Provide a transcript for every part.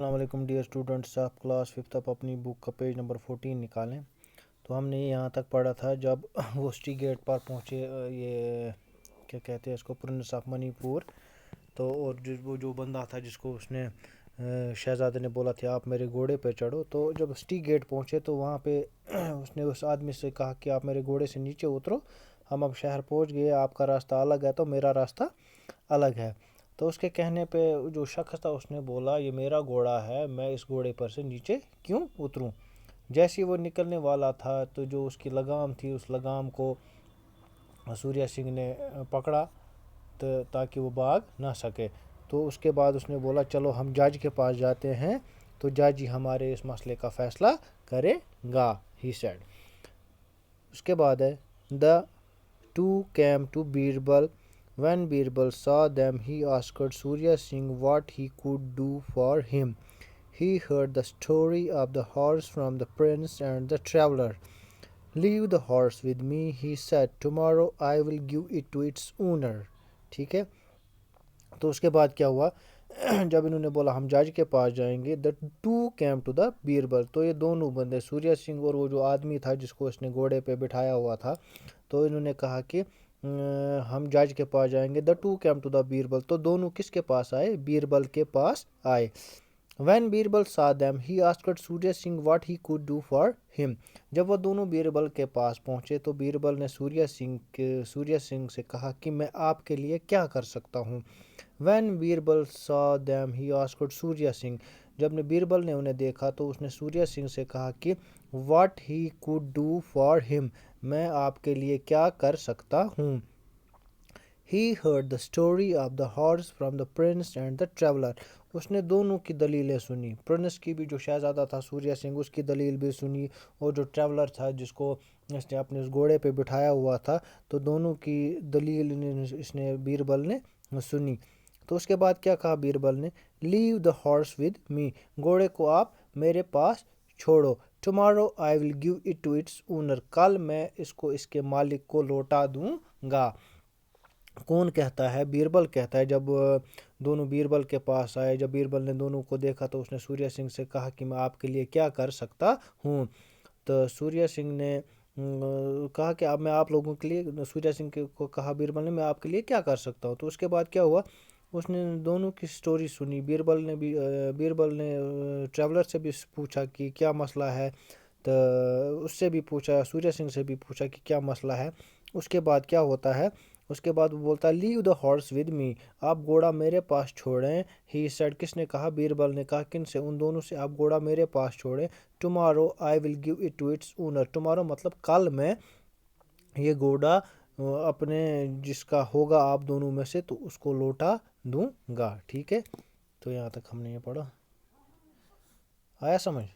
السلام علیکم dear students, آپ کلاس ففتھ آپ اپنی بک کا پیج نمبر 14 نکالیں۔ تو ہم نے یہاں تک پڑھا تھا جب وہ سٹی گیٹ پر پہنچے، یہ کیا کہتے ہیں اس کو، پرنس آف منی پور۔ تو اور وہ جو بندہ تھا جس کو اس نے شہزادے نے بولا تھا آپ میرے گھوڑے پہ چڑھو، تو جب سٹی گیٹ پہنچے تو وہاں پہ اس نے اس آدمی سے کہا کہ آپ میرے گھوڑے سے نیچے اترو، ہم اب شہر پہنچ گئے، آپ کا راستہ الگ ہے تو میرا راستہ الگ ہے۔ تو اس کے کہنے پہ جو شخص تھا اس نے بولا یہ میرا گھوڑا ہے، میں اس گھوڑے پر سے نیچے کیوں اتروں۔ جیسے وہ نکلنے والا تھا تو جو اس کی لگام تھی اس لگام کو سوریا سنگھ نے پکڑا تاکہ وہ بھاگ نہ سکے۔ تو اس کے بعد اس نے بولا چلو ہم جج کے پاس جاتے ہیں تو جج ہی ہمارے اس مسئلے کا فیصلہ کرے گا، ہی سیڈ۔ اس کے بعد ہے the two came to Birbal. When Birbal saw them, he asked Surya Singh what he could do for him. He heard the story of the horse from the prince and the traveler. Leave the horse with me, he said. Tomorrow I will give it to its owner. ٹھیک ہے، تو اس کے بعد کیا ہوا، جب انہوں نے بولا ہم جج کے پاس جائیں گے، the two came to the Birbal, تو یہ دونوں بندے سوریا سنگھ اور وہ جو آدمی تھا جس کو اس نے گھوڑے پہ بٹھایا ہوا تھا، تو انہوں نے کہا کہ ہم جج کے پاس جائیں گے۔ the two came to the Birbal, تو دونوں کس کے پاس آئے، بیربل کے پاس آئے۔ when Birbal saw them, he asked Surya Singh what he could do for him. جب وہ دونوں بیربل کے پاس پہنچے تو بیربل نے سوریا سنگھ سے کہا کہ میں آپ کے لیے کیا کر سکتا ہوں۔ when Birbal saw them, he asked Surya Singh، جب نے بیربل نے انہیں دیکھا تو اس نے سوریا سنگھ سے کہا کہ what he could do for him، میں آپ کے لیے کیا کر سکتا ہوں۔ he heard the story of the horse from the prince and the traveler، اس نے دونوں کی دلیلیں سنی، پرنس کی بھی جو شہزادہ تھا سوریا سنگھ اس کی دلیل بھی سنی، اور جو ٹریولر تھا جس کو اس نے اپنے اس گھوڑے پہ بٹھایا ہوا تھا، تو دونوں کی دلیل اس نے بیربل نے سنی۔ تو اس کے بعد کیا کہا بیربل نے، لیو دا ہارس ود می، گھوڑے کو آپ میرے پاس چھوڑو، tomorrow I will give it to its owner, کل میں اس کو اس کے مالک کو لوٹا دوں گا۔ کون کہتا ہے، بیربل کہتا ہے۔ جب دونوں بیربل کے پاس آئے، جب بیربل نے دونوں کو دیکھا تو اس نے سوریا سنگھ سے کہا کہ میں آپ کے لیے کیا کر سکتا ہوں۔ تو سوریا سنگھ نے کہا کہ اب میں آپ لوگوں کے لیے، سوریا سنگھ کو کہا بیربل نے میں آپ کے لیے کیا کر سکتا ہوں۔ تو اس کے بعد کیا ہوا، اس نے دونوں کی سٹوری سنی، بیربل نے ٹریولر سے بھی پوچھا کہ کیا مسئلہ ہے، تو اس سے بھی پوچھا، سوریا سنگھ سے بھی پوچھا کہ کیا مسئلہ ہے۔ اس کے بعد کیا ہوتا ہے، اس کے بعد وہ بولتا ہے لیو دا ہارس ود می، آپ گھوڑا میرے پاس چھوڑیں۔ ہی سیڈ، کس نے کہا، بیربل نے کہا، کن سے، ان دونوں سے، آپ گھوڑا میرے پاس چھوڑیں۔ Tomorrow I will give it to its owner, tomorrow مطلب کل میں یہ گھوڑا اپنے جس کا ہوگا آپ دونوں میں سے تو اس کو لوٹا دوں گا۔ ٹھیک ہے، تو یہاں تک ہم نے یہ پڑھا، آیا سمجھ؟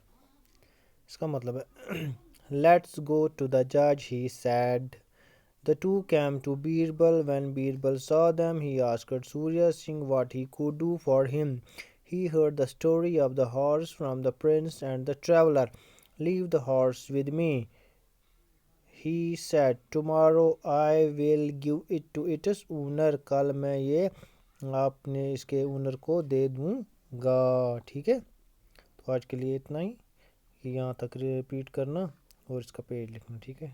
اس کا مطلب ہے لیٹس گو ٹو دا جج، he said. The two came to Birbal. When Birbal saw them, he asked Surya Singh what he could do for him. He heard the story of the horse from the prince and the traveler. Leave the horse with me, he said. Tomorrow I will give it to its owner. کل میں یہ اپنے اس کے owner کو دے دوں گا۔ ٹھیک ہے، تو آج کے لیے اتنا ہی، یہاں تک ریپیٹ کرنا اور اس کا پیج لکھنا۔ ٹھیک ہے۔